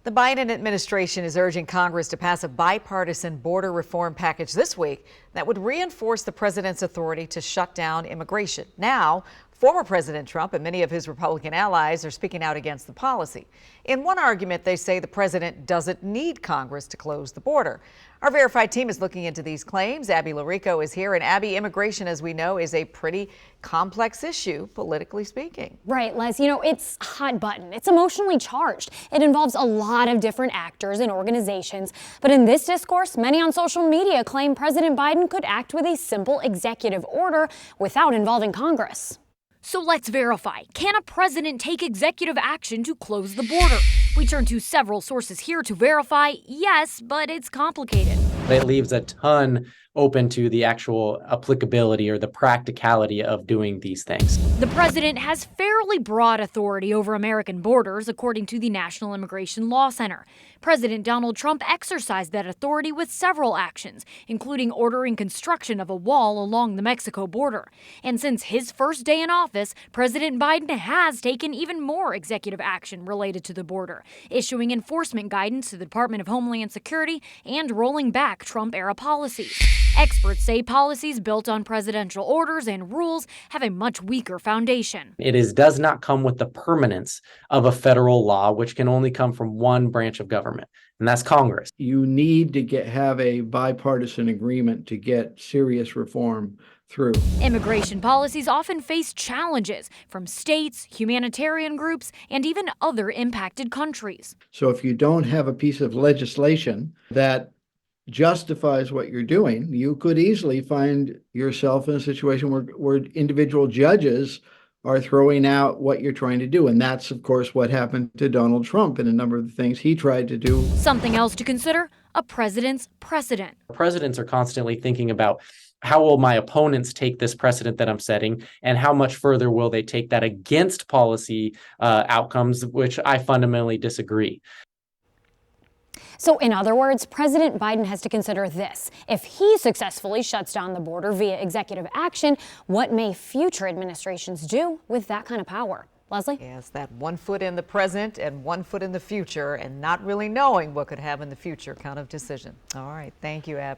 The Biden administration is urging Congress to pass a bipartisan border reform package this week that would reinforce the president's authority to shut down immigration. Now, former President Trump and many of his Republican allies are speaking out against the policy. In one argument, they say the president doesn't need Congress to close the border. Our Verified team is looking into these claims. Abby Larico is here. And Abby, immigration, as we know, is a pretty complex issue, politically speaking. Right, Les. You know, it's a hot button. It's emotionally charged. It involves a lot of different actors and organizations. But in this discourse, many on social media claim President Biden could act with a simple executive order without involving Congress. So let's verify. Can a president take executive action to close the border? We turn to several sources here to verify, yes, but it's complicated. It leaves a ton open to the actual applicability or the practicality of doing these things. The president has fairly broad authority over American borders, according to the National Immigration Law Center. President Donald Trump exercised that authority with several actions, including ordering construction of a wall along the Mexico border. And since his first day in office, President Biden has taken even more executive action related to the border, issuing enforcement guidance to the Department of Homeland Security and rolling back Trump-era policies. Experts say policies built on presidential orders and rules have a much weaker foundation. It does not come with the permanence of a federal law, which can only come from one branch of government, and that's Congress. You need to have a bipartisan agreement to get serious reform through. Immigration policies often face challenges from states, humanitarian groups, and even other impacted countries. So if you don't have a piece of legislation that justifies what you're doing, you could easily find yourself in a situation where individual judges are throwing out what you're trying to do. And that's, of course, what happened to Donald Trump and a number of the things he tried to do. Something else to consider, a president's precedent. Presidents are constantly thinking about how will my opponents take this precedent that I'm setting, and how much further will they take that against policy outcomes, which I fundamentally disagree. So in other words, President Biden has to consider this. If he successfully shuts down the border via executive action, what may future administrations do with that kind of power? Leslie? Yes, that 1 foot in the present and 1 foot in the future, and not really knowing what could happen in the future kind of decision. All right. Thank you, Abby.